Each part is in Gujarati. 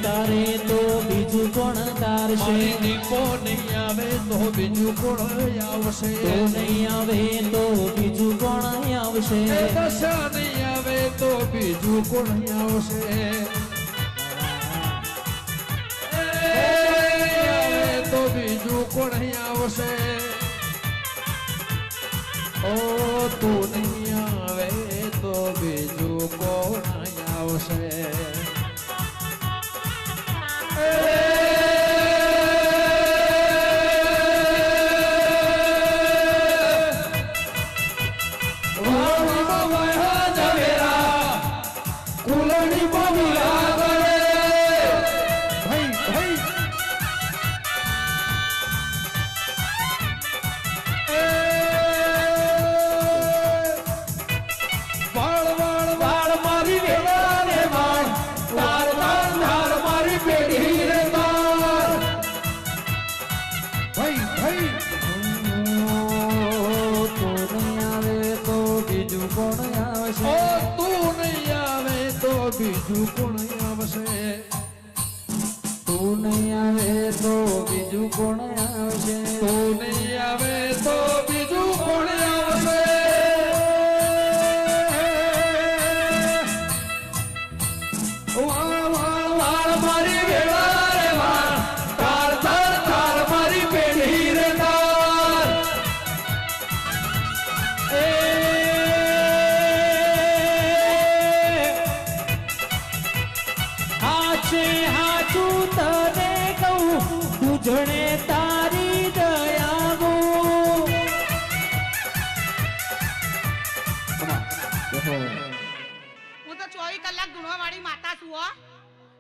તારે તો બીજું કોણ તારશે દીકો નહીં આવે તો બીજું કોણ આવશે તો નહીં આવે તો બીજું કોણ આવશે દશા નહીં આવે તો બીજું કોણ આવશે તો બીજું કોણ આવશે ઓ તું નહીં આવે તો બીજું કોણ આવશે બીજું કોણ આવશે તું નહીં આવે તો બીજું કોણ આવશે તું નહીં આવે તો બીજું કોણ આવશે વાળ વાળ વાળ મારી વેળા રે વાળ તાર તાર તાર મારી પેઢી રે તાર હાચું તને કહું તુજણે તારી દયાવો હું તો 24 કલાક ગુણવા વાળી માતા છું હો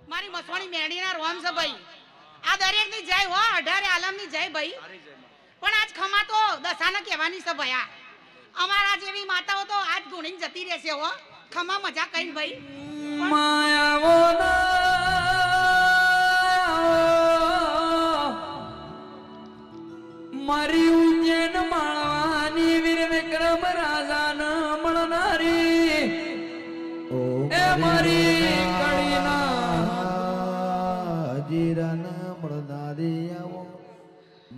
મારી મસવાણી મેડીના રોમ છે ભાઈ આ દરેક ની જય હો 18 આલમ ની જય ભાઈ પણ આજ ખમા તો દશાને કહેવાની છે ભયા અમારા જેવી માતાઓ તો આજ ગુણીને જતી રહેશે હો ખમા મજા કઈ ભાઈ માયાવો મારી ઉજ્જૈન માળવાની વીર વિક્રમ રાજા ન મળનારી એ મારી કડીના જીરા ન મળનારી આવો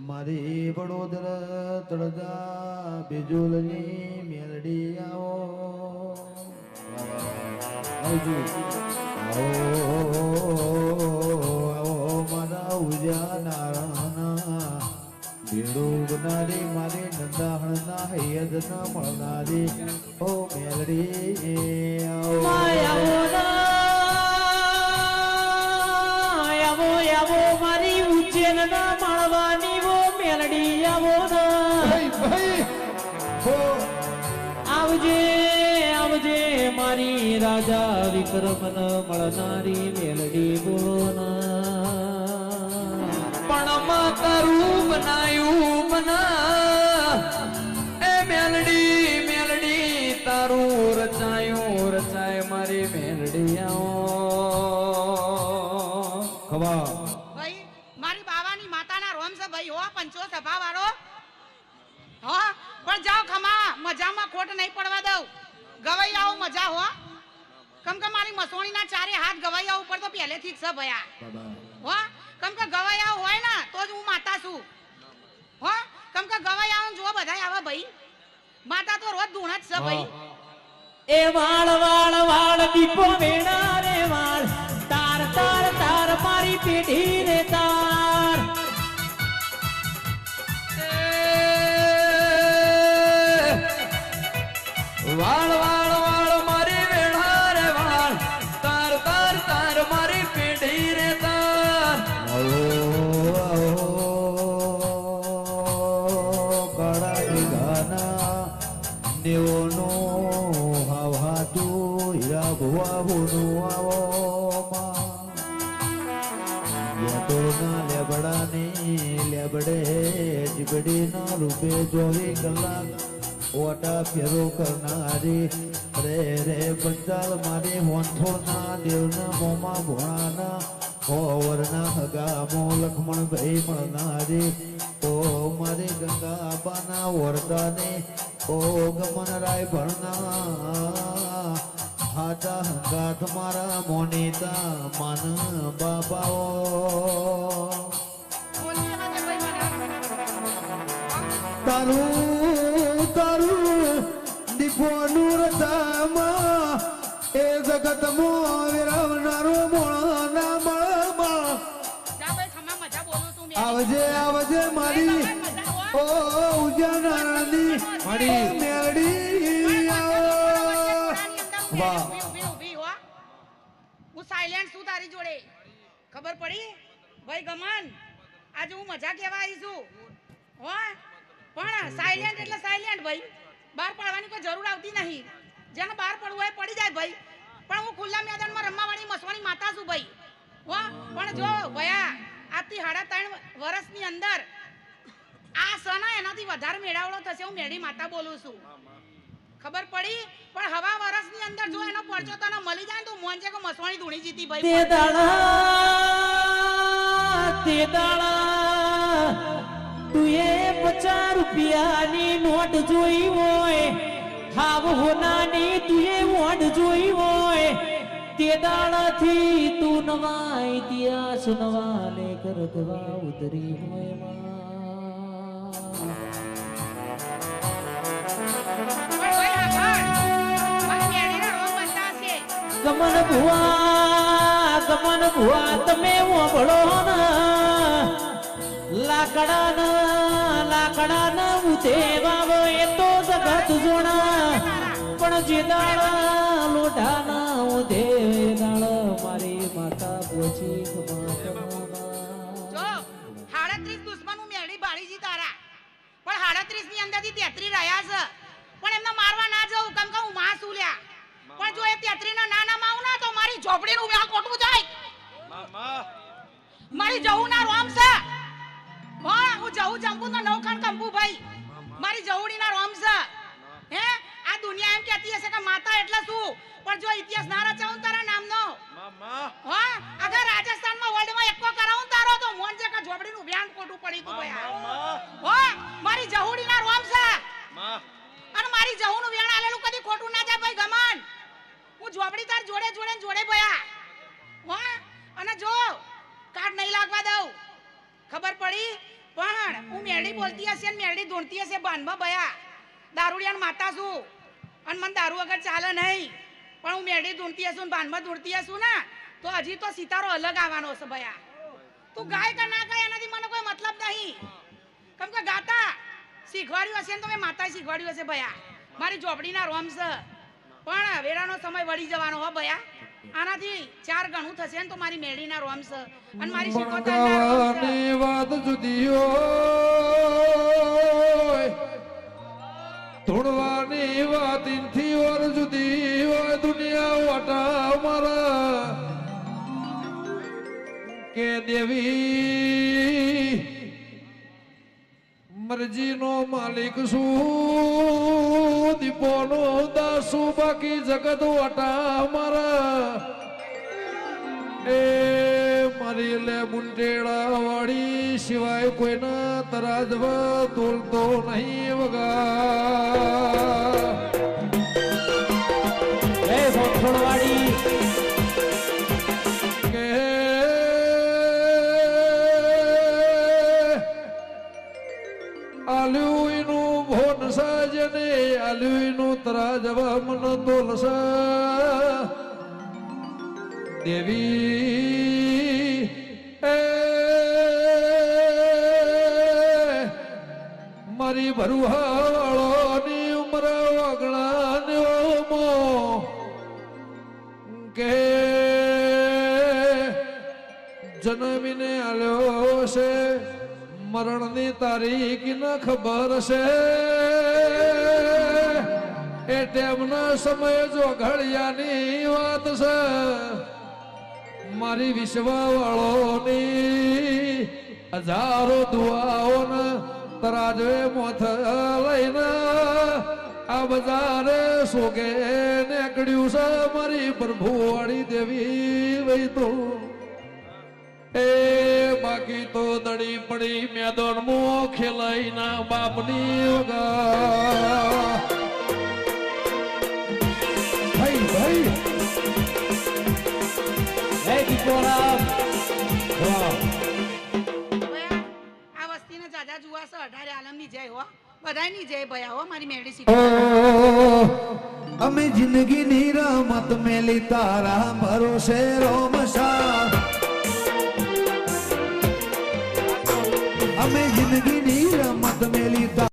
મારી વડોદરા તળજા બિજુલની મેલડી આવો આવો મારા ઉજા નારાયણ ભીડું બનારી મારી નંદાહણના હૈયદ ના મળનારી ઓ મેલડી આવો મારી ઉજ્જૈન ના માળવાની વો મેલડી આવો આવજે આવજે મારી રાજા વિક્રમ ન મળનારી મેલડી બોલો પણ તારું બનાયું બના એ મેલડી મેલડી તારું રચાયું રચાય મારી મેલડી આવો ખવા ભાઈ મારી બાવાની માતાના રોમ છે ભાઈ હો પંચો સભા વાળો હો પણ જાઓ ખમા મજામાં ખોટ નહીં પડવા દઉં ગવાઈ આવો મજા હો કમ કે મારી મસોણીના ચારે હાથ ગવાઈયા ઉપર તો પહેલેથી જ છે ભયા હો કમ કે ગવાઈયા હોય ને તો જ હું માતા છું હો કમ કે ગવાઈયા જો બધાય આવે ભાઈ માતા તો રોજ ધૂણ જ છે ભાઈ એ વાળ વાળ વાળ દીપો વેણા રે વાળ તાર તાર તાર મારી પેઢી રે તાર વાળ વાળ વાળ મારી વેળા રે વાળ તાર તાર તાર મારી પેઢી રે તાર કાળા ગાના દેવોનો હાવાતું હીરા ભુવાનું આવો તો ના લેબડાની લેબડે જીબડીના રૂપે 24 કલાક ઓટા ફેરો કરનારી રે રે પંચાલ મારી હોંઠોના દેવના મોમાં ભોણાના ઓવરના હગામો લખમણ ભાઈ મળનારી ઓ મારી ગંગા આબાના વરદાને ઓ ગમન રાય ભણના હાચા હંગાત મારા મોનીતા માન બાબાઓ બોલની હવે ભાઈ તારું તારું દીપોનું રથામાં એ જગતમાં વિરાવનારો મોણા મળમાં જા ભાઈ ખમા મજા બોલું તું મેં આવજે આવજે મારી ઓ ઉજાનાની મારી મેળી વાહ. હું સાયલેન્ટ છું તારી જોડે ખબર પડી ભાઈ ગમન આજે હું મજા કહેવા આવી છું હો પણ સાયલેન્ટ એટલે સાયલેન્ટ ભાઈ બહાર પડવાની કોઈ જરૂર આવતી નહીં જેને બહાર પડવું હોય પડી જાય ભાઈ પણ હું ખુલ્લા મેદાનમાં રમવાવાળી મસવાની માતા છું ભાઈ હો પણ જો ભયા આજથી 3.5 વર્ષની અંદર આ સના એનાથી વધારે મેળાવડો થશે હું મેળી માતા બોલું છું ખબર પડી પણ હવા વર્ષની અંદર જો એનો પરચો તને મળી જાય ને તો મોંજે કે મસવાણી ધૂણી જીતી ભાઈ તે દાડા તું એ 50 રૂપિયાની નોટ જોઈ હોય હાવ હોનાની તું એ વોટ જોઈ હોય તે દાડાથી તું નવા ઇતિહાસ નવા લેખ રધવા ઉતરી હોય માં. પણ ભાઈ આગળ મારી મેળીના રોગ બનતા હશે ગમન ભુવા તમે ઓભળો ને લાકડાના ઉધે વાવ એ તો જગત જોણા પણ જે દાડા લોઢાના ઉધે દાડા મારી માતા પોચી જો 38 દુશ્મન હું મેળી બાળીજી તારા પણ 38 ની અંદરથી 33 રહ્યા છે પણ એમને મારવા ના જાઉં કેમ કે હું માં છું લ્યા પણ જો એ 33 ના નાના માવ ના તો મારી ઝોપડીનું વ્યાહ ખોટું જાય મારી જવું ના રોમ છે હા હું જવું જંપુ તો નવખાન કંપુ ભાઈ મારી જવુડી ના રોમ છે હે આ દુનિયા એમ કહેતી હશે કે માતા એટલે શું પણ જો ઇતિહાસ ના રચાવું તારા નામનો હા અગર રાજસ્થાનમાં વર્લ્ડમાં એકો કરાવું તારો તો મોનજે કે ઝોપડીનું વ્યાન ખોટું પડી તું ભાઈ હા મારી જવુડી ના રોમ છે અને મારી જવુનું વ્યાન આલેલું કદી ખોટું ના જાય ભાઈ ગમન હું ઝોપડી તાર જોડે ભયા હા અને જો કાર્ડ નહીં લાગવા દઉં ખબર પડી પણ હું મેરડી બોલતી હશે ને મેરડી ધૂણતી હશે બાનમાં ભયા દારૂડિયાની માતા છું અને મને દારૂ વગર ચાલે નહીં પણ હું મેરડી ધૂણતી હશું ને બાનમાં ધૂણતી હશું ને તો હજી તો સિતારો અલગ આવવાનો છે ભયા તું ગાય કે ના ગાય એનાથી મને કોઈ મતલબ નહીં કેમ કે ગાતા શીખવાડ્યું હશે ને તો મેં માતાએ શીખવાડ્યું હશે ભયા મારી ઝોપડીના રોમ છે પણ વેરાનો સમય વળી જવાનો હો ભયા આનાથી 4 ગણું થશે ને તો મારી મેળીના રોમ છે અને મારી શીખોતાના રોમ છે મણકાવાની વાત જુદી હોય ધૂણવાની વાત ઇનથી ઓર જુદી હોય દુનિયા વાટા મારા કે દેવી મરજીનો માલિક શું દીપોનો દાસુ બાકી જગત વાટા મારા એ મારી લે મુંટેડા વાળી સિવાય કોઈના તરાજવા તોલતો નહીં વગા એ ભોળવાડી કે આલુઈનું ભોન સાજને આલુઈનું તરાજવા મન તોલસા દેવી એ મારી ભરુહાવાળોની ઉમર વગણાનો કે જન્મીને આલ્યો છે મરણની તારીખ ન ખબર છે એ ટેમના સમય જો ઘડિયાની વાત છે મારી વિશ્વવાળોની હજારો દુઆઓને તરાજવે મોથ લઈને આ બજારે સોગે નીકળ્યું છે મારી પ્રભુવાળી દેવી વઈ તો એ બાકી તો દડી પડી મેદાન મો ખેલાઈ ના બાપની વગા ભાઈ બધાયની જય ભયા હો મારી મેળી ઓ સીધી અમે જિંદગીની રમત મેલી તારા ભરોસે રોમસા અમે જિંદગીની રમત મેલી તારા